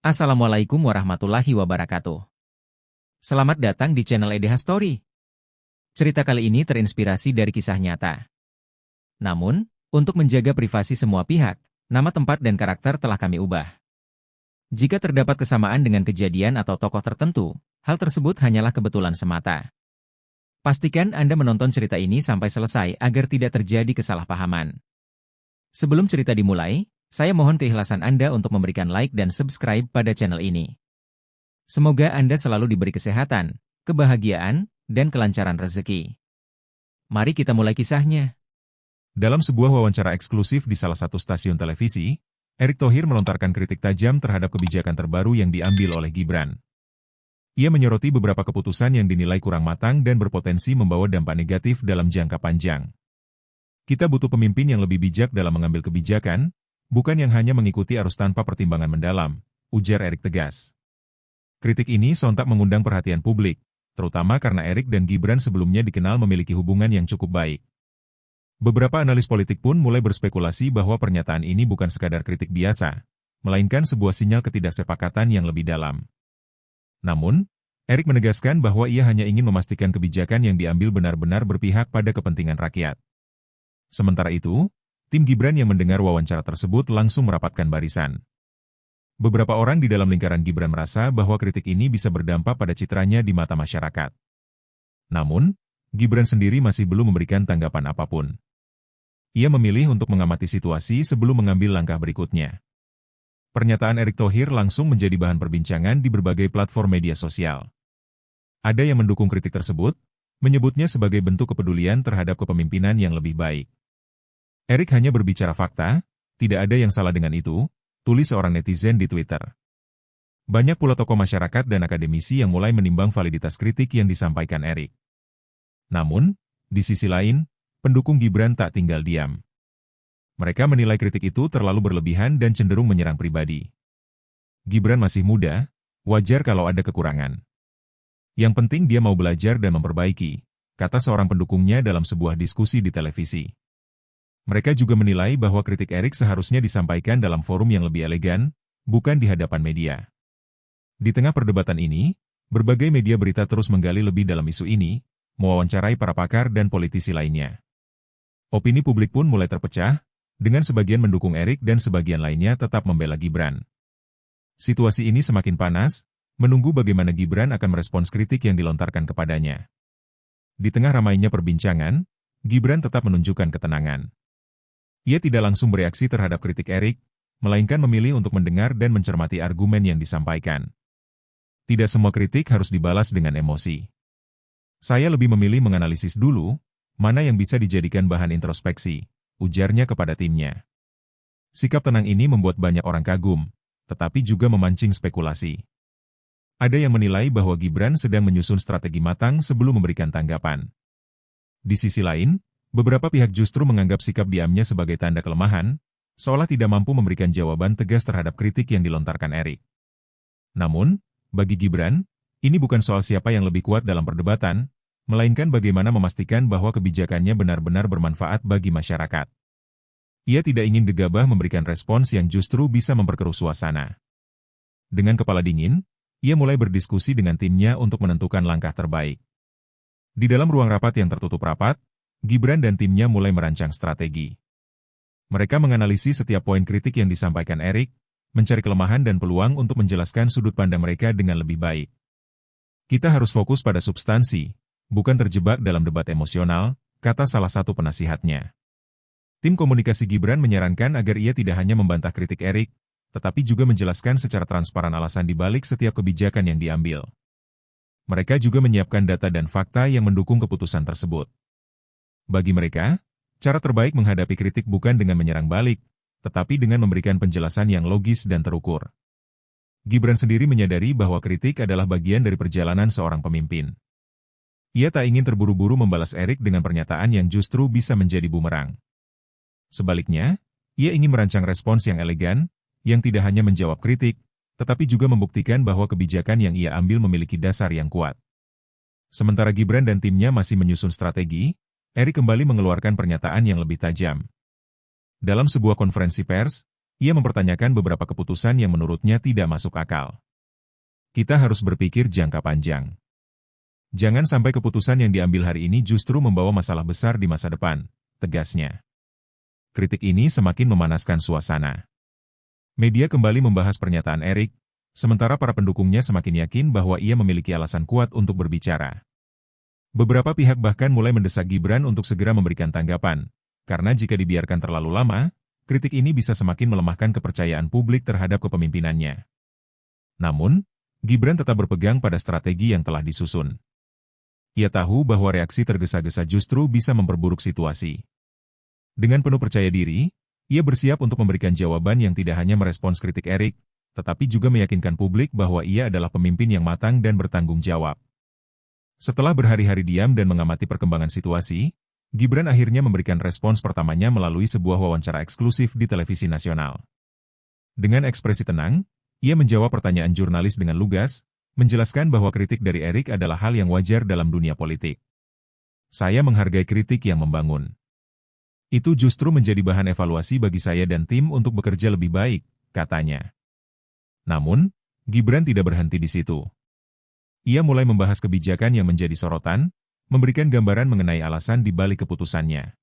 Assalamualaikum warahmatullahi wabarakatuh. Selamat datang di channel EDH Story. Cerita kali ini terinspirasi dari kisah nyata. Namun, untuk menjaga privasi semua pihak, nama tempat dan karakter telah kami ubah. Jika terdapat kesamaan dengan kejadian atau tokoh tertentu, hal tersebut hanyalah kebetulan semata. Pastikan Anda menonton cerita ini sampai selesai agar tidak terjadi kesalahpahaman. Sebelum cerita dimulai, saya mohon keikhlasan Anda untuk memberikan like dan subscribe pada channel ini. Semoga Anda selalu diberi kesehatan, kebahagiaan, dan kelancaran rezeki. Mari kita mulai kisahnya. Dalam sebuah wawancara eksklusif di salah satu stasiun televisi, Erick Thohir melontarkan kritik tajam terhadap kebijakan terbaru yang diambil oleh Gibran. Ia menyoroti beberapa keputusan yang dinilai kurang matang dan berpotensi membawa dampak negatif dalam jangka panjang. Kita butuh pemimpin yang lebih bijak dalam mengambil kebijakan, bukan yang hanya mengikuti arus tanpa pertimbangan mendalam, ujar Erick tegas. Kritik ini sontak mengundang perhatian publik, terutama karena Erick dan Gibran sebelumnya dikenal memiliki hubungan yang cukup baik. Beberapa analis politik pun mulai berspekulasi bahwa pernyataan ini bukan sekadar kritik biasa, melainkan sebuah sinyal ketidaksepakatan yang lebih dalam. Namun, Erick menegaskan bahwa ia hanya ingin memastikan kebijakan yang diambil benar-benar berpihak pada kepentingan rakyat. Sementara itu, tim Gibran yang mendengar wawancara tersebut langsung merapatkan barisan. Beberapa orang di dalam lingkaran Gibran merasa bahwa kritik ini bisa berdampak pada citranya di mata masyarakat. Namun, Gibran sendiri masih belum memberikan tanggapan apapun. Ia memilih untuk mengamati situasi sebelum mengambil langkah berikutnya. Pernyataan Erick Thohir langsung menjadi bahan perbincangan di berbagai platform media sosial. Ada yang mendukung kritik tersebut, menyebutnya sebagai bentuk kepedulian terhadap kepemimpinan yang lebih baik. Erick hanya berbicara fakta, tidak ada yang salah dengan itu, tulis seorang netizen di Twitter. Banyak pula tokoh masyarakat dan akademisi yang mulai menimbang validitas kritik yang disampaikan Erick. Namun, di sisi lain, pendukung Gibran tak tinggal diam. Mereka menilai kritik itu terlalu berlebihan dan cenderung menyerang pribadi. Gibran masih muda, wajar kalau ada kekurangan. Yang penting dia mau belajar dan memperbaiki, kata seorang pendukungnya dalam sebuah diskusi di televisi. Mereka juga menilai bahwa kritik Erick seharusnya disampaikan dalam forum yang lebih elegan, bukan di hadapan media. Di tengah perdebatan ini, berbagai media berita terus menggali lebih dalam isu ini, mewawancarai para pakar dan politisi lainnya. Opini publik pun mulai terpecah, dengan sebagian mendukung Erick dan sebagian lainnya tetap membela Gibran. Situasi ini semakin panas, menunggu bagaimana Gibran akan merespons kritik yang dilontarkan kepadanya. Di tengah ramainya perbincangan, Gibran tetap menunjukkan ketenangan. Ia tidak langsung bereaksi terhadap kritik Erick, melainkan memilih untuk mendengar dan mencermati argumen yang disampaikan. Tidak semua kritik harus dibalas dengan emosi. Saya lebih memilih menganalisis dulu, mana yang bisa dijadikan bahan introspeksi, ujarnya kepada timnya. Sikap tenang ini membuat banyak orang kagum, tetapi juga memancing spekulasi. Ada yang menilai bahwa Gibran sedang menyusun strategi matang sebelum memberikan tanggapan. Di sisi lain, beberapa pihak justru menganggap sikap diamnya sebagai tanda kelemahan, seolah tidak mampu memberikan jawaban tegas terhadap kritik yang dilontarkan Erick. Namun, bagi Gibran, ini bukan soal siapa yang lebih kuat dalam perdebatan, melainkan bagaimana memastikan bahwa kebijakannya benar-benar bermanfaat bagi masyarakat. Ia tidak ingin gegabah memberikan respons yang justru bisa memperkeruh suasana. Dengan kepala dingin, ia mulai berdiskusi dengan timnya untuk menentukan langkah terbaik. Di dalam ruang rapat yang tertutup rapat, Gibran dan timnya mulai merancang strategi. Mereka menganalisis setiap poin kritik yang disampaikan Erick, mencari kelemahan dan peluang untuk menjelaskan sudut pandang mereka dengan lebih baik. Kita harus fokus pada substansi, bukan terjebak dalam debat emosional, kata salah satu penasihatnya. Tim komunikasi Gibran menyarankan agar ia tidak hanya membantah kritik Erick, tetapi juga menjelaskan secara transparan alasan dibalik setiap kebijakan yang diambil. Mereka juga menyiapkan data dan fakta yang mendukung keputusan tersebut. Bagi mereka, cara terbaik menghadapi kritik bukan dengan menyerang balik, tetapi dengan memberikan penjelasan yang logis dan terukur. Gibran sendiri menyadari bahwa kritik adalah bagian dari perjalanan seorang pemimpin. Ia tak ingin terburu-buru membalas Erick dengan pernyataan yang justru bisa menjadi bumerang. Sebaliknya, ia ingin merancang respons yang elegan, yang tidak hanya menjawab kritik, tetapi juga membuktikan bahwa kebijakan yang ia ambil memiliki dasar yang kuat. Sementara Gibran dan timnya masih menyusun strategi, Erick kembali mengeluarkan pernyataan yang lebih tajam. Dalam sebuah konferensi pers, Ia mempertanyakan beberapa keputusan yang menurutnya tidak masuk akal. Kita harus berpikir jangka panjang. Jangan sampai keputusan yang diambil hari ini justru membawa masalah besar di masa depan, tegasnya. Kritik ini semakin memanaskan suasana. Media kembali membahas pernyataan Erik, sementara para pendukungnya semakin yakin bahwa ia memiliki alasan kuat untuk berbicara. Beberapa pihak bahkan mulai mendesak Gibran untuk segera memberikan tanggapan, karena jika dibiarkan terlalu lama, kritik ini bisa semakin melemahkan kepercayaan publik terhadap kepemimpinannya. Namun, Gibran tetap berpegang pada strategi yang telah disusun. Ia tahu bahwa reaksi tergesa-gesa justru bisa memperburuk situasi. Dengan penuh percaya diri, ia bersiap untuk memberikan jawaban yang tidak hanya merespons kritik Erik, tetapi juga meyakinkan publik bahwa ia adalah pemimpin yang matang dan bertanggung jawab. Setelah berhari-hari diam dan mengamati perkembangan situasi, Gibran akhirnya memberikan respons pertamanya melalui sebuah wawancara eksklusif di televisi nasional. Dengan ekspresi tenang, ia menjawab pertanyaan jurnalis dengan lugas, menjelaskan bahwa kritik dari Erik adalah hal yang wajar dalam dunia politik. Saya menghargai kritik yang membangun. Itu justru menjadi bahan evaluasi bagi saya dan tim untuk bekerja lebih baik, katanya. Namun, Gibran tidak berhenti di situ. Ia mulai membahas kebijakan yang menjadi sorotan, memberikan gambaran mengenai alasan di balik keputusannya.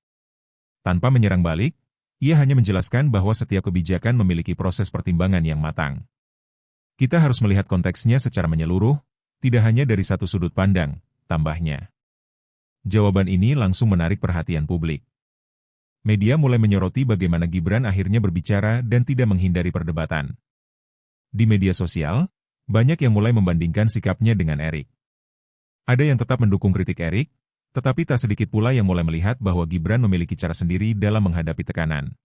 Tanpa menyerang balik, ia hanya menjelaskan bahwa setiap kebijakan memiliki proses pertimbangan yang matang. Kita harus melihat konteksnya secara menyeluruh, tidak hanya dari satu sudut pandang, tambahnya. Jawaban ini langsung menarik perhatian publik. Media mulai menyoroti bagaimana Gibran akhirnya berbicara dan tidak menghindari perdebatan. Di media sosial, banyak yang mulai membandingkan sikapnya dengan Erik. Ada yang tetap mendukung kritik Erik, tetapi tak sedikit pula yang mulai melihat bahwa Gibran memiliki cara sendiri dalam menghadapi tekanan.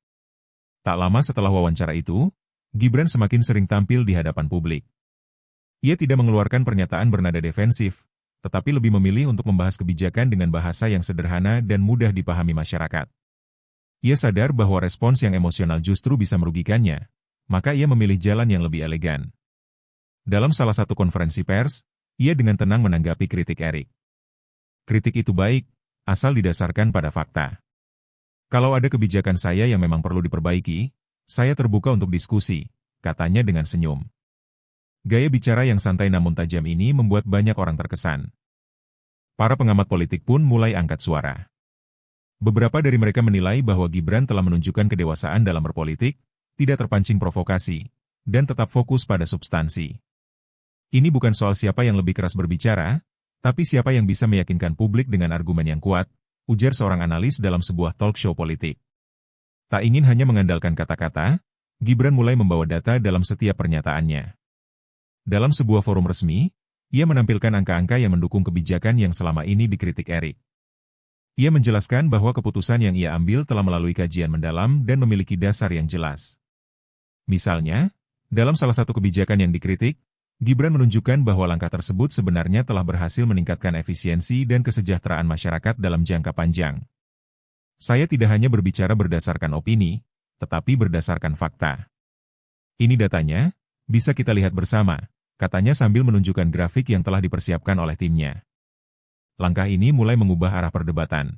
Tak lama setelah wawancara itu, Gibran semakin sering tampil di hadapan publik. Ia tidak mengeluarkan pernyataan bernada defensif, tetapi lebih memilih untuk membahas kebijakan dengan bahasa yang sederhana dan mudah dipahami masyarakat. Ia sadar bahwa respons yang emosional justru bisa merugikannya, maka ia memilih jalan yang lebih elegan. Dalam salah satu konferensi pers, ia dengan tenang menanggapi kritik Erik. Kritik itu baik, asal didasarkan pada fakta. Kalau ada kebijakan saya yang memang perlu diperbaiki, saya terbuka untuk diskusi, katanya dengan senyum. Gaya bicara yang santai namun tajam ini membuat banyak orang terkesan. Para pengamat politik pun mulai angkat suara. Beberapa dari mereka menilai bahwa Gibran telah menunjukkan kedewasaan dalam berpolitik, tidak terpancing provokasi, dan tetap fokus pada substansi. Ini bukan soal siapa yang lebih keras berbicara, tapi siapa yang bisa meyakinkan publik dengan argumen yang kuat, ujar seorang analis dalam sebuah talk show politik. Tak ingin hanya mengandalkan kata-kata, Gibran mulai membawa data dalam setiap pernyataannya. Dalam sebuah forum resmi, ia menampilkan angka-angka yang mendukung kebijakan yang selama ini dikritik Erik. Ia menjelaskan bahwa keputusan yang ia ambil telah melalui kajian mendalam dan memiliki dasar yang jelas. Misalnya, dalam salah satu kebijakan yang dikritik, Gibran menunjukkan bahwa langkah tersebut sebenarnya telah berhasil meningkatkan efisiensi dan kesejahteraan masyarakat dalam jangka panjang. Saya tidak hanya berbicara berdasarkan opini, tetapi berdasarkan fakta. Ini datanya, bisa kita lihat bersama, katanya sambil menunjukkan grafik yang telah dipersiapkan oleh timnya. Langkah ini mulai mengubah arah perdebatan.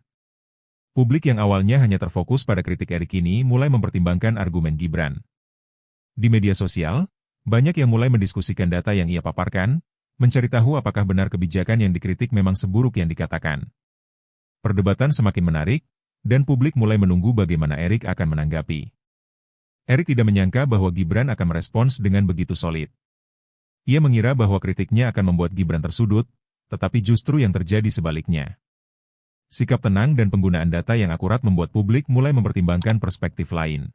Publik yang awalnya hanya terfokus pada kritik Erik ini mulai mempertimbangkan argumen Gibran. Di media sosial, banyak yang mulai mendiskusikan data yang ia paparkan, mencari tahu apakah benar kebijakan yang dikritik memang seburuk yang dikatakan. Perdebatan semakin menarik, dan publik mulai menunggu bagaimana Erik akan menanggapi. Erik tidak menyangka bahwa Gibran akan merespons dengan begitu solid. Ia mengira bahwa kritiknya akan membuat Gibran tersudut, tetapi justru yang terjadi sebaliknya. Sikap tenang dan penggunaan data yang akurat membuat publik mulai mempertimbangkan perspektif lain.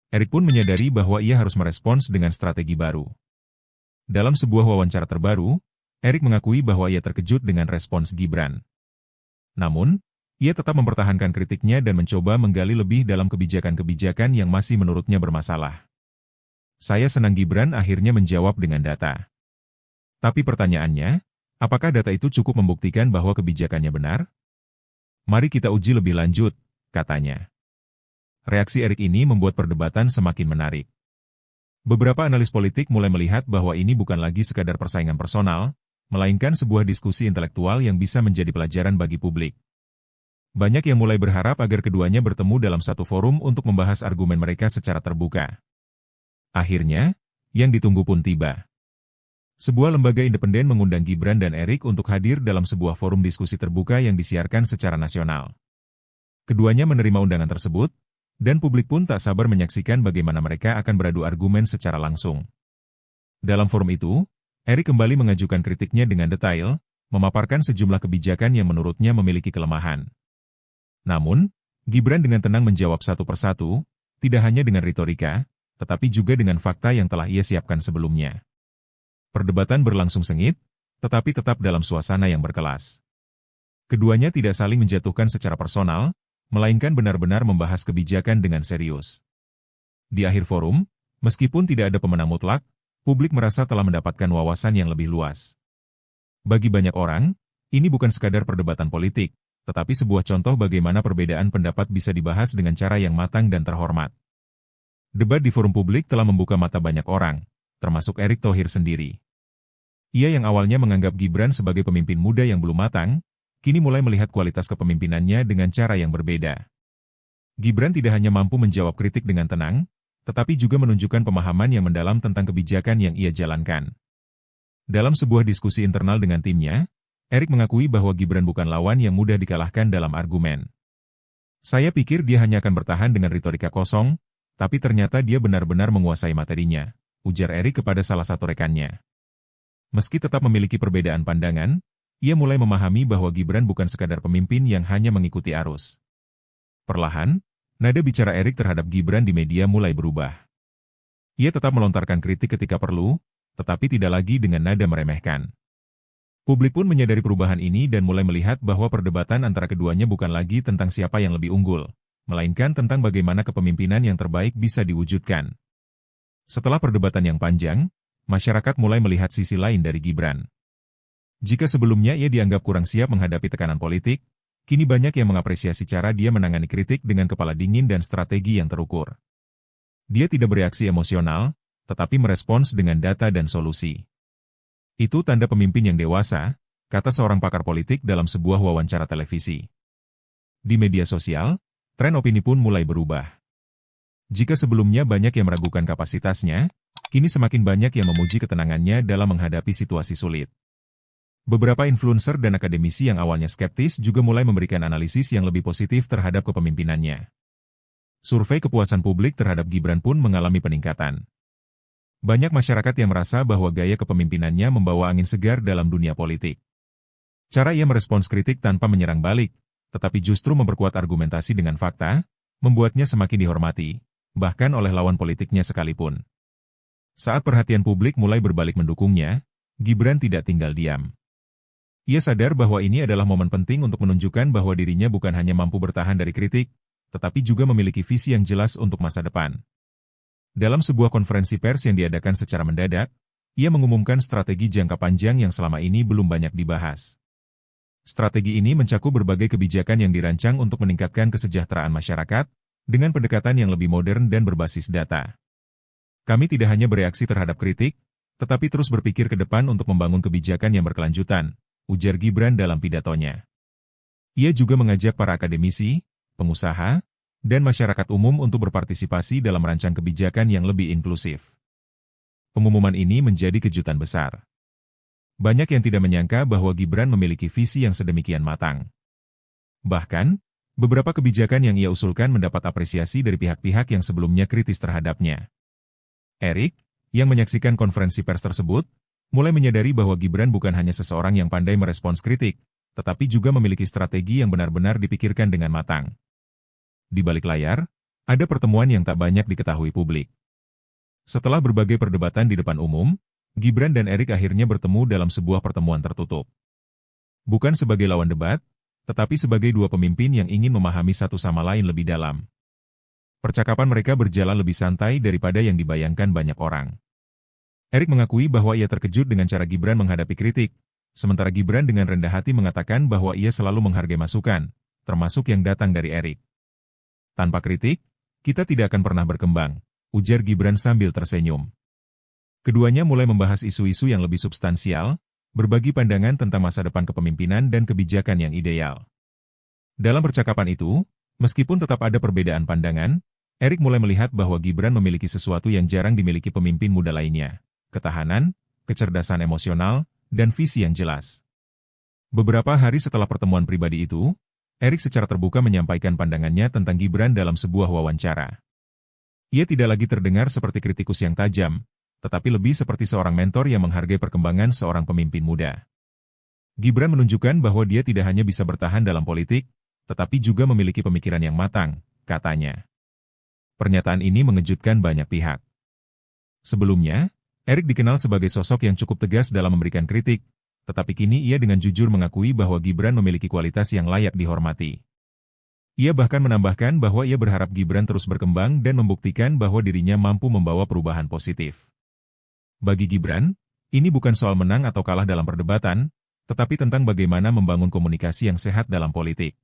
Erik pun menyadari bahwa ia harus merespons dengan strategi baru. Dalam sebuah wawancara terbaru, Erik mengakui bahwa ia terkejut dengan respons Gibran. Namun, ia tetap mempertahankan kritiknya dan mencoba menggali lebih dalam kebijakan-kebijakan yang masih menurutnya bermasalah. Saya senang Gibran akhirnya menjawab dengan data. Tapi pertanyaannya, apakah data itu cukup membuktikan bahwa kebijakannya benar? Mari kita uji lebih lanjut, katanya. Reaksi Erik ini membuat perdebatan semakin menarik. Beberapa analis politik mulai melihat bahwa ini bukan lagi sekadar persaingan personal, melainkan sebuah diskusi intelektual yang bisa menjadi pelajaran bagi publik. Banyak yang mulai berharap agar keduanya bertemu dalam satu forum untuk membahas argumen mereka secara terbuka. Akhirnya, yang ditunggu pun tiba. Sebuah lembaga independen mengundang Gibran dan Erik untuk hadir dalam sebuah forum diskusi terbuka yang disiarkan secara nasional. Keduanya menerima undangan tersebut, dan publik pun tak sabar menyaksikan bagaimana mereka akan beradu argumen secara langsung. Dalam forum itu, Erik kembali mengajukan kritiknya dengan detail, memaparkan sejumlah kebijakan yang menurutnya memiliki kelemahan. Namun, Gibran dengan tenang menjawab satu persatu, tidak hanya dengan retorika, tetapi juga dengan fakta yang telah ia siapkan sebelumnya. Perdebatan berlangsung sengit, tetapi tetap dalam suasana yang berkelas. Keduanya tidak saling menjatuhkan secara personal, melainkan benar-benar membahas kebijakan dengan serius. Di akhir forum, meskipun tidak ada pemenang mutlak, publik merasa telah mendapatkan wawasan yang lebih luas. Bagi banyak orang, ini bukan sekadar perdebatan politik, tetapi sebuah contoh bagaimana perbedaan pendapat bisa dibahas dengan cara yang matang dan terhormat. Debat di forum publik telah membuka mata banyak orang, termasuk Erick Thohir sendiri. Ia yang awalnya menganggap Gibran sebagai pemimpin muda yang belum matang, kini mulai melihat kualitas kepemimpinannya dengan cara yang berbeda. Gibran tidak hanya mampu menjawab kritik dengan tenang, tetapi juga menunjukkan pemahaman yang mendalam tentang kebijakan yang ia jalankan. Dalam sebuah diskusi internal dengan timnya, Erik mengakui bahwa Gibran bukan lawan yang mudah dikalahkan dalam argumen. Saya pikir dia hanya akan bertahan dengan retorika kosong, tapi ternyata dia benar-benar menguasai materinya, ujar Erik kepada salah satu rekannya. Meski tetap memiliki perbedaan pandangan, ia mulai memahami bahwa Gibran bukan sekadar pemimpin yang hanya mengikuti arus. Perlahan, nada bicara Erik terhadap Gibran di media mulai berubah. Ia tetap melontarkan kritik ketika perlu, tetapi tidak lagi dengan nada meremehkan. Publik pun menyadari perubahan ini dan mulai melihat bahwa perdebatan antara keduanya bukan lagi tentang siapa yang lebih unggul, melainkan tentang bagaimana kepemimpinan yang terbaik bisa diwujudkan. Setelah perdebatan yang panjang, masyarakat mulai melihat sisi lain dari Gibran. Jika sebelumnya ia dianggap kurang siap menghadapi tekanan politik, kini banyak yang mengapresiasi cara dia menangani kritik dengan kepala dingin dan strategi yang terukur. Dia tidak bereaksi emosional, tetapi merespons dengan data dan solusi. Itu tanda pemimpin yang dewasa, kata seorang pakar politik dalam sebuah wawancara televisi. Di media sosial, tren opini pun mulai berubah. Jika sebelumnya banyak yang meragukan kapasitasnya, kini semakin banyak yang memuji ketenangannya dalam menghadapi situasi sulit. Beberapa influencer dan akademisi yang awalnya skeptis juga mulai memberikan analisis yang lebih positif terhadap kepemimpinannya. Survei kepuasan publik terhadap Gibran pun mengalami peningkatan. Banyak masyarakat yang merasa bahwa gaya kepemimpinannya membawa angin segar dalam dunia politik. Cara ia merespons kritik tanpa menyerang balik, tetapi justru memperkuat argumentasi dengan fakta, membuatnya semakin dihormati, bahkan oleh lawan politiknya sekalipun. Saat perhatian publik mulai berbalik mendukungnya, Gibran tidak tinggal diam. Ia sadar bahwa ini adalah momen penting untuk menunjukkan bahwa dirinya bukan hanya mampu bertahan dari kritik, tetapi juga memiliki visi yang jelas untuk masa depan. Dalam sebuah konferensi pers yang diadakan secara mendadak, ia mengumumkan strategi jangka panjang yang selama ini belum banyak dibahas. Strategi ini mencakup berbagai kebijakan yang dirancang untuk meningkatkan kesejahteraan masyarakat, dengan pendekatan yang lebih modern dan berbasis data. Kami tidak hanya bereaksi terhadap kritik, tetapi terus berpikir ke depan untuk membangun kebijakan yang berkelanjutan, ujar Gibran dalam pidatonya. Ia juga mengajak para akademisi, pengusaha, dan masyarakat umum untuk berpartisipasi dalam merancang kebijakan yang lebih inklusif. Pengumuman ini menjadi kejutan besar. Banyak yang tidak menyangka bahwa Gibran memiliki visi yang sedemikian matang. Bahkan, beberapa kebijakan yang ia usulkan mendapat apresiasi dari pihak-pihak yang sebelumnya kritis terhadapnya. Erik, yang menyaksikan konferensi pers tersebut, mulai menyadari bahwa Gibran bukan hanya seseorang yang pandai merespons kritik, tetapi juga memiliki strategi yang benar-benar dipikirkan dengan matang. Di balik layar, ada pertemuan yang tak banyak diketahui publik. Setelah berbagai perdebatan di depan umum, Gibran dan Erik akhirnya bertemu dalam sebuah pertemuan tertutup. Bukan sebagai lawan debat, tetapi sebagai dua pemimpin yang ingin memahami satu sama lain lebih dalam. Percakapan mereka berjalan lebih santai daripada yang dibayangkan banyak orang. Erik mengakui bahwa ia terkejut dengan cara Gibran menghadapi kritik, sementara Gibran dengan rendah hati mengatakan bahwa ia selalu menghargai masukan, termasuk yang datang dari Erik. Tanpa kritik, kita tidak akan pernah berkembang, ujar Gibran sambil tersenyum. Keduanya mulai membahas isu-isu yang lebih substansial, berbagi pandangan tentang masa depan kepemimpinan dan kebijakan yang ideal. Dalam percakapan itu, meskipun tetap ada perbedaan pandangan, Erik mulai melihat bahwa Gibran memiliki sesuatu yang jarang dimiliki pemimpin muda lainnya: ketahanan, kecerdasan emosional, dan visi yang jelas. Beberapa hari setelah pertemuan pribadi itu, Erik secara terbuka menyampaikan pandangannya tentang Gibran dalam sebuah wawancara. Ia tidak lagi terdengar seperti kritikus yang tajam, tetapi lebih seperti seorang mentor yang menghargai perkembangan seorang pemimpin muda. Gibran menunjukkan bahwa dia tidak hanya bisa bertahan dalam politik, tetapi juga memiliki pemikiran yang matang, katanya. Pernyataan ini mengejutkan banyak pihak. Sebelumnya, Erik dikenal sebagai sosok yang cukup tegas dalam memberikan kritik, tetapi kini ia dengan jujur mengakui bahwa Gibran memiliki kualitas yang layak dihormati. Ia bahkan menambahkan bahwa ia berharap Gibran terus berkembang dan membuktikan bahwa dirinya mampu membawa perubahan positif. Bagi Gibran, ini bukan soal menang atau kalah dalam perdebatan, tetapi tentang bagaimana membangun komunikasi yang sehat dalam politik.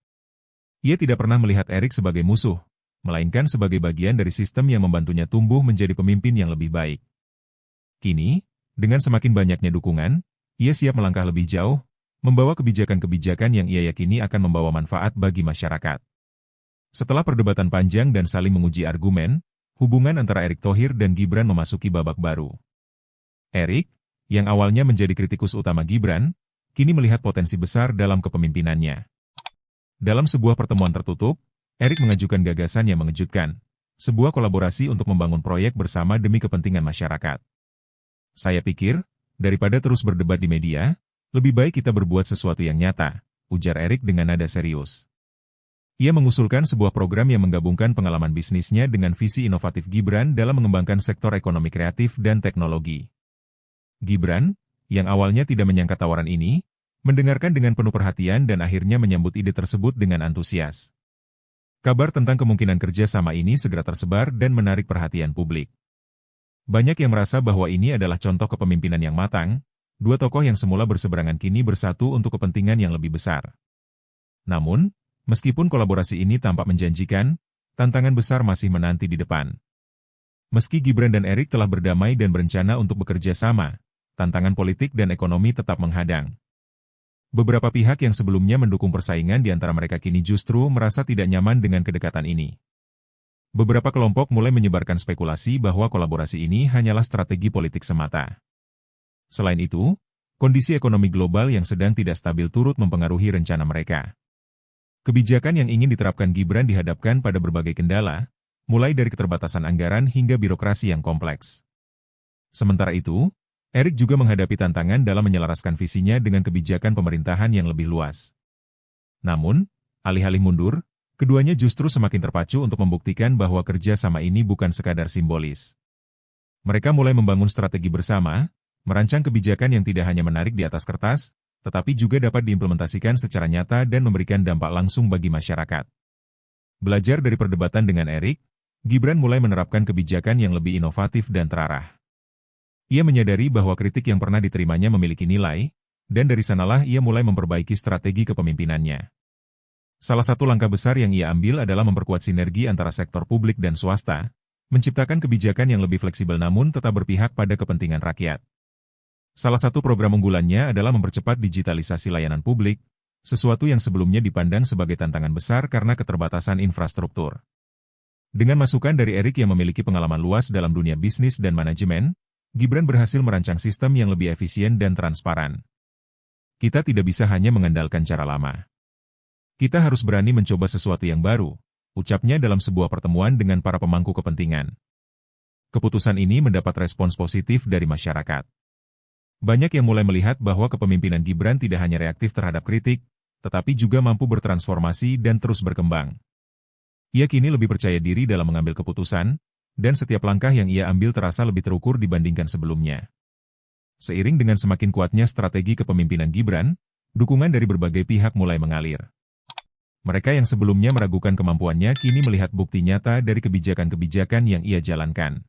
Ia tidak pernah melihat Erik sebagai musuh, melainkan sebagai bagian dari sistem yang membantunya tumbuh menjadi pemimpin yang lebih baik. Kini, dengan semakin banyaknya dukungan, ia siap melangkah lebih jauh, membawa kebijakan-kebijakan yang ia yakini akan membawa manfaat bagi masyarakat. Setelah perdebatan panjang dan saling menguji argumen, hubungan antara Erik Thohir dan Gibran memasuki babak baru. Erik, yang awalnya menjadi kritikus utama Gibran, kini melihat potensi besar dalam kepemimpinannya. Dalam sebuah pertemuan tertutup, Erik mengajukan gagasan yang mengejutkan, sebuah kolaborasi untuk membangun proyek bersama demi kepentingan masyarakat. Saya pikir, daripada terus berdebat di media, lebih baik kita berbuat sesuatu yang nyata, ujar Erik dengan nada serius. Ia mengusulkan sebuah program yang menggabungkan pengalaman bisnisnya dengan visi inovatif Gibran dalam mengembangkan sektor ekonomi kreatif dan teknologi. Gibran, yang awalnya tidak menyangka tawaran ini, mendengarkan dengan penuh perhatian dan akhirnya menyambut ide tersebut dengan antusias. Kabar tentang kemungkinan kerjasama ini segera tersebar dan menarik perhatian publik. Banyak yang merasa bahwa ini adalah contoh kepemimpinan yang matang, dua tokoh yang semula berseberangan kini bersatu untuk kepentingan yang lebih besar. Namun, meskipun kolaborasi ini tampak menjanjikan, tantangan besar masih menanti di depan. Meski Gibran dan Erik telah berdamai dan berencana untuk bekerja sama, tantangan politik dan ekonomi tetap menghadang. Beberapa pihak yang sebelumnya mendukung persaingan di antara mereka kini justru merasa tidak nyaman dengan kedekatan ini. Beberapa kelompok mulai menyebarkan spekulasi bahwa kolaborasi ini hanyalah strategi politik semata. Selain itu, kondisi ekonomi global yang sedang tidak stabil turut mempengaruhi rencana mereka. Kebijakan yang ingin diterapkan Gibran dihadapkan pada berbagai kendala, mulai dari keterbatasan anggaran hingga birokrasi yang kompleks. Sementara itu, Erik juga menghadapi tantangan dalam menyelaraskan visinya dengan kebijakan pemerintahan yang lebih luas. Namun, alih-alih mundur, keduanya justru semakin terpacu untuk membuktikan bahwa kerja sama ini bukan sekadar simbolis. Mereka mulai membangun strategi bersama, merancang kebijakan yang tidak hanya menarik di atas kertas, tetapi juga dapat diimplementasikan secara nyata dan memberikan dampak langsung bagi masyarakat. Belajar dari perdebatan dengan Erik, Gibran mulai menerapkan kebijakan yang lebih inovatif dan terarah. Ia menyadari bahwa kritik yang pernah diterimanya memiliki nilai, dan dari sanalah ia mulai memperbaiki strategi kepemimpinannya. Salah satu langkah besar yang ia ambil adalah memperkuat sinergi antara sektor publik dan swasta, menciptakan kebijakan yang lebih fleksibel namun tetap berpihak pada kepentingan rakyat. Salah satu program unggulannya adalah mempercepat digitalisasi layanan publik, sesuatu yang sebelumnya dipandang sebagai tantangan besar karena keterbatasan infrastruktur. Dengan masukan dari Erik yang memiliki pengalaman luas dalam dunia bisnis dan manajemen, Gibran berhasil merancang sistem yang lebih efisien dan transparan. Kita tidak bisa hanya mengandalkan cara lama. Kita harus berani mencoba sesuatu yang baru, ucapnya dalam sebuah pertemuan dengan para pemangku kepentingan. Keputusan ini mendapat respons positif dari masyarakat. Banyak yang mulai melihat bahwa kepemimpinan Gibran tidak hanya reaktif terhadap kritik, tetapi juga mampu bertransformasi dan terus berkembang. Ia kini lebih percaya diri dalam mengambil keputusan, dan setiap langkah yang ia ambil terasa lebih terukur dibandingkan sebelumnya. Seiring dengan semakin kuatnya strategi kepemimpinan Gibran, dukungan dari berbagai pihak mulai mengalir. Mereka yang sebelumnya meragukan kemampuannya kini melihat bukti nyata dari kebijakan-kebijakan yang ia jalankan.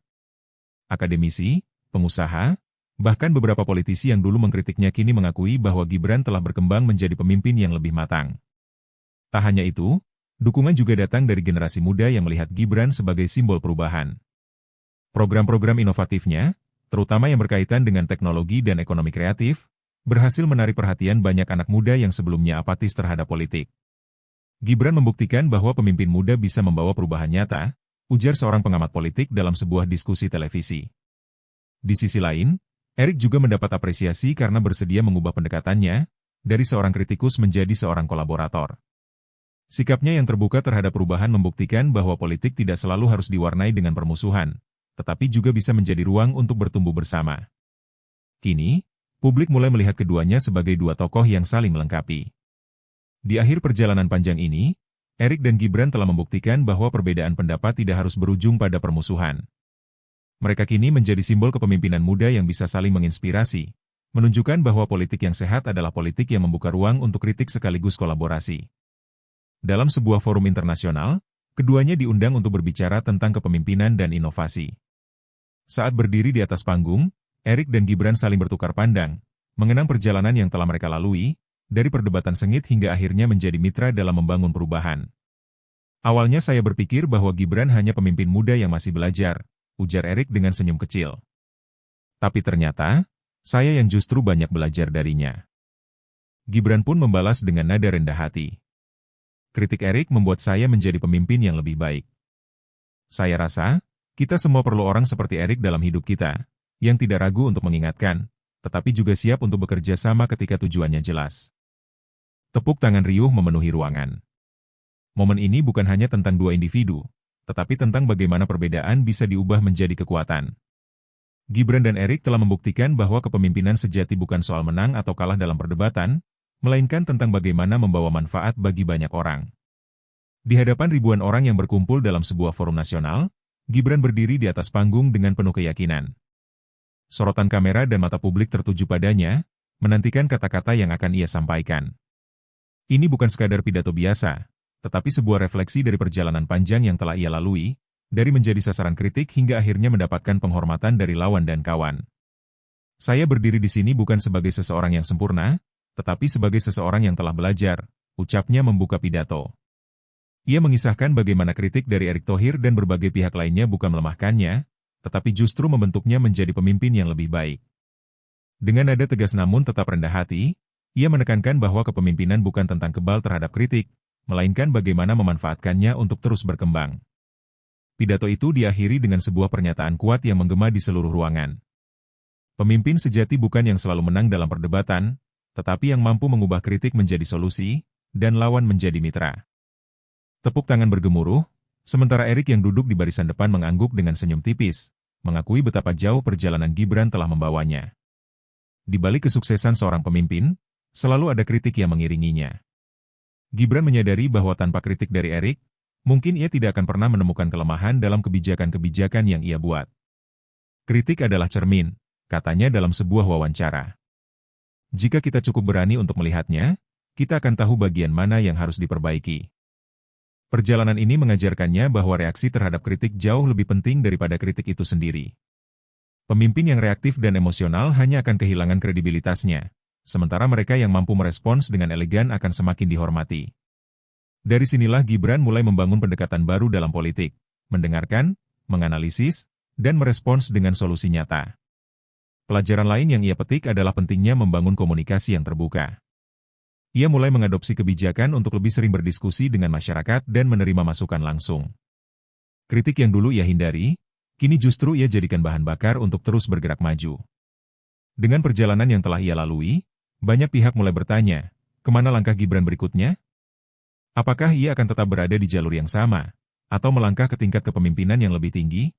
Akademisi, pengusaha, bahkan beberapa politisi yang dulu mengkritiknya kini mengakui bahwa Gibran telah berkembang menjadi pemimpin yang lebih matang. Tak hanya itu, dukungan juga datang dari generasi muda yang melihat Gibran sebagai simbol perubahan. Program-program inovatifnya, terutama yang berkaitan dengan teknologi dan ekonomi kreatif, berhasil menarik perhatian banyak anak muda yang sebelumnya apatis terhadap politik. Gibran membuktikan bahwa pemimpin muda bisa membawa perubahan nyata, ujar seorang pengamat politik dalam sebuah diskusi televisi. Di sisi lain, Erik juga mendapat apresiasi karena bersedia mengubah pendekatannya dari seorang kritikus menjadi seorang kolaborator. Sikapnya yang terbuka terhadap perubahan membuktikan bahwa politik tidak selalu harus diwarnai dengan permusuhan, tetapi juga bisa menjadi ruang untuk bertumbuh bersama. Kini, publik mulai melihat keduanya sebagai dua tokoh yang saling melengkapi. Di akhir perjalanan panjang ini, Erik dan Gibran telah membuktikan bahwa perbedaan pendapat tidak harus berujung pada permusuhan. Mereka kini menjadi simbol kepemimpinan muda yang bisa saling menginspirasi, menunjukkan bahwa politik yang sehat adalah politik yang membuka ruang untuk kritik sekaligus kolaborasi. Dalam sebuah forum internasional, keduanya diundang untuk berbicara tentang kepemimpinan dan inovasi. Saat berdiri di atas panggung, Erik dan Gibran saling bertukar pandang, mengenang perjalanan yang telah mereka lalui, dari perdebatan sengit hingga akhirnya menjadi mitra dalam membangun perubahan. Awalnya saya berpikir bahwa Gibran hanya pemimpin muda yang masih belajar, ujar Erik dengan senyum kecil. Tapi ternyata, saya yang justru banyak belajar darinya. Gibran pun membalas dengan nada rendah hati. Kritik Erik membuat saya menjadi pemimpin yang lebih baik. Saya rasa, kita semua perlu orang seperti Erik dalam hidup kita, yang tidak ragu untuk mengingatkan, tetapi juga siap untuk bekerja sama ketika tujuannya jelas. Tepuk tangan riuh memenuhi ruangan. Momen ini bukan hanya tentang dua individu, tetapi tentang bagaimana perbedaan bisa diubah menjadi kekuatan. Gibran dan Erik telah membuktikan bahwa kepemimpinan sejati bukan soal menang atau kalah dalam perdebatan, melainkan tentang bagaimana membawa manfaat bagi banyak orang. Di hadapan ribuan orang yang berkumpul dalam sebuah forum nasional, Gibran berdiri di atas panggung dengan penuh keyakinan. Sorotan kamera dan mata publik tertuju padanya, menantikan kata-kata yang akan ia sampaikan. Ini bukan sekadar pidato biasa, tetapi sebuah refleksi dari perjalanan panjang yang telah ia lalui, dari menjadi sasaran kritik hingga akhirnya mendapatkan penghormatan dari lawan dan kawan. Saya berdiri di sini bukan sebagai seseorang yang sempurna, tetapi sebagai seseorang yang telah belajar, ucapnya membuka pidato. Ia mengisahkan bagaimana kritik dari Erick Thohir dan berbagai pihak lainnya bukan melemahkannya, tetapi justru membentuknya menjadi pemimpin yang lebih baik. Dengan nada tegas namun tetap rendah hati, ia menekankan bahwa kepemimpinan bukan tentang kebal terhadap kritik, melainkan bagaimana memanfaatkannya untuk terus berkembang. Pidato itu diakhiri dengan sebuah pernyataan kuat yang menggema di seluruh ruangan. Pemimpin sejati bukan yang selalu menang dalam perdebatan, tetapi yang mampu mengubah kritik menjadi solusi, dan lawan menjadi mitra. Tepuk tangan bergemuruh, sementara Erik yang duduk di barisan depan mengangguk dengan senyum tipis, mengakui betapa jauh perjalanan Gibran telah membawanya. Di balik kesuksesan seorang pemimpin, selalu ada kritik yang mengiringinya. Gibran menyadari bahwa tanpa kritik dari Erik, mungkin ia tidak akan pernah menemukan kelemahan dalam kebijakan-kebijakan yang ia buat. Kritik adalah cermin, katanya dalam sebuah wawancara. Jika kita cukup berani untuk melihatnya, kita akan tahu bagian mana yang harus diperbaiki. Perjalanan ini mengajarkannya bahwa reaksi terhadap kritik jauh lebih penting daripada kritik itu sendiri. Pemimpin yang reaktif dan emosional hanya akan kehilangan kredibilitasnya, sementara mereka yang mampu merespons dengan elegan akan semakin dihormati. Dari sinilah Gibran mulai membangun pendekatan baru dalam politik, mendengarkan, menganalisis, dan merespons dengan solusi nyata. Pelajaran lain yang ia petik adalah pentingnya membangun komunikasi yang terbuka. Ia mulai mengadopsi kebijakan untuk lebih sering berdiskusi dengan masyarakat dan menerima masukan langsung. Kritik yang dulu ia hindari, kini justru ia jadikan bahan bakar untuk terus bergerak maju. Dengan perjalanan yang telah ia lalui, banyak pihak mulai bertanya, kemana langkah Gibran berikutnya? Apakah ia akan tetap berada di jalur yang sama, atau melangkah ke tingkat kepemimpinan yang lebih tinggi?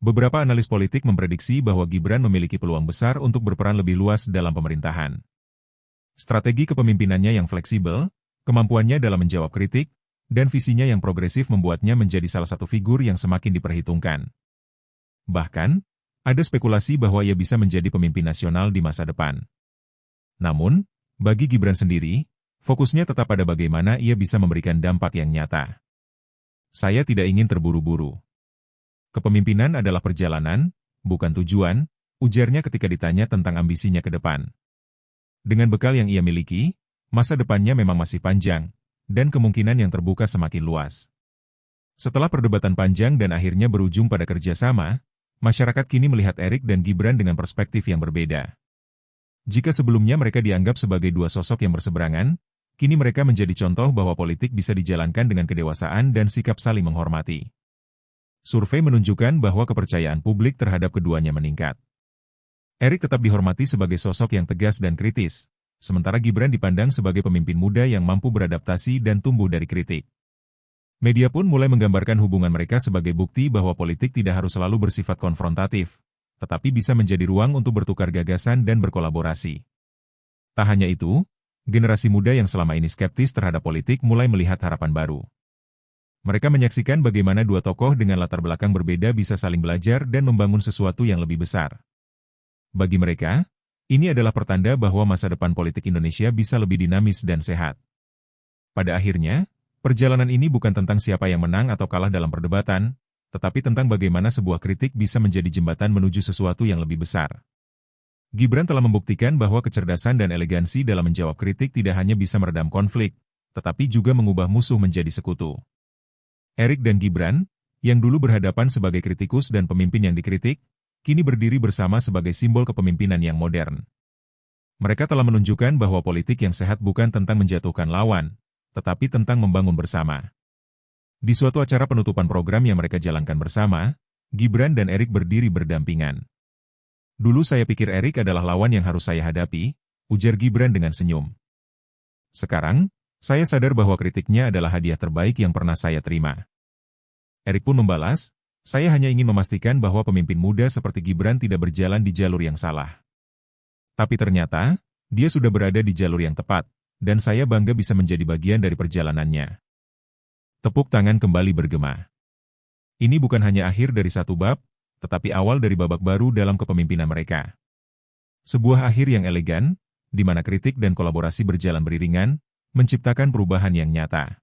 Beberapa analis politik memprediksi bahwa Gibran memiliki peluang besar untuk berperan lebih luas dalam pemerintahan. Strategi kepemimpinannya yang fleksibel, kemampuannya dalam menjawab kritik, dan visinya yang progresif membuatnya menjadi salah satu figur yang semakin diperhitungkan. Bahkan, ada spekulasi bahwa ia bisa menjadi pemimpin nasional di masa depan. Namun, bagi Gibran sendiri, fokusnya tetap pada bagaimana ia bisa memberikan dampak yang nyata. Saya tidak ingin terburu-buru. Kepemimpinan adalah perjalanan, bukan tujuan, ujarnya ketika ditanya tentang ambisinya ke depan. Dengan bekal yang ia miliki, masa depannya memang masih panjang, dan kemungkinan yang terbuka semakin luas. Setelah perdebatan panjang dan akhirnya berujung pada kerjasama, masyarakat kini melihat Erik dan Gibran dengan perspektif yang berbeda. Jika sebelumnya mereka dianggap sebagai dua sosok yang berseberangan, kini mereka menjadi contoh bahwa politik bisa dijalankan dengan kedewasaan dan sikap saling menghormati. Survei menunjukkan bahwa kepercayaan publik terhadap keduanya meningkat. Erik tetap dihormati sebagai sosok yang tegas dan kritis, sementara Gibran dipandang sebagai pemimpin muda yang mampu beradaptasi dan tumbuh dari kritik. Media pun mulai menggambarkan hubungan mereka sebagai bukti bahwa politik tidak harus selalu bersifat konfrontatif, tetapi bisa menjadi ruang untuk bertukar gagasan dan berkolaborasi. Tak hanya itu, generasi muda yang selama ini skeptis terhadap politik mulai melihat harapan baru. Mereka menyaksikan bagaimana dua tokoh dengan latar belakang berbeda bisa saling belajar dan membangun sesuatu yang lebih besar. Bagi mereka, ini adalah pertanda bahwa masa depan politik Indonesia bisa lebih dinamis dan sehat. Pada akhirnya, perjalanan ini bukan tentang siapa yang menang atau kalah dalam perdebatan, tetapi tentang bagaimana sebuah kritik bisa menjadi jembatan menuju sesuatu yang lebih besar. Gibran telah membuktikan bahwa kecerdasan dan elegansi dalam menjawab kritik tidak hanya bisa meredam konflik, tetapi juga mengubah musuh menjadi sekutu. Erik dan Gibran, yang dulu berhadapan sebagai kritikus dan pemimpin yang dikritik, kini berdiri bersama sebagai simbol kepemimpinan yang modern. Mereka telah menunjukkan bahwa politik yang sehat bukan tentang menjatuhkan lawan, tetapi tentang membangun bersama. Di suatu acara penutupan program yang mereka jalankan bersama, Gibran dan Erik berdiri berdampingan. Dulu saya pikir Erik adalah lawan yang harus saya hadapi, ujar Gibran dengan senyum. Sekarang, saya sadar bahwa kritiknya adalah hadiah terbaik yang pernah saya terima. Erik pun membalas, saya hanya ingin memastikan bahwa pemimpin muda seperti Gibran tidak berjalan di jalur yang salah. Tapi ternyata, dia sudah berada di jalur yang tepat, dan saya bangga bisa menjadi bagian dari perjalanannya. Tepuk tangan kembali bergema. Ini bukan hanya akhir dari satu bab, tetapi awal dari babak baru dalam kepemimpinan mereka. Sebuah akhir yang elegan, di mana kritik dan kolaborasi berjalan beriringan, menciptakan perubahan yang nyata.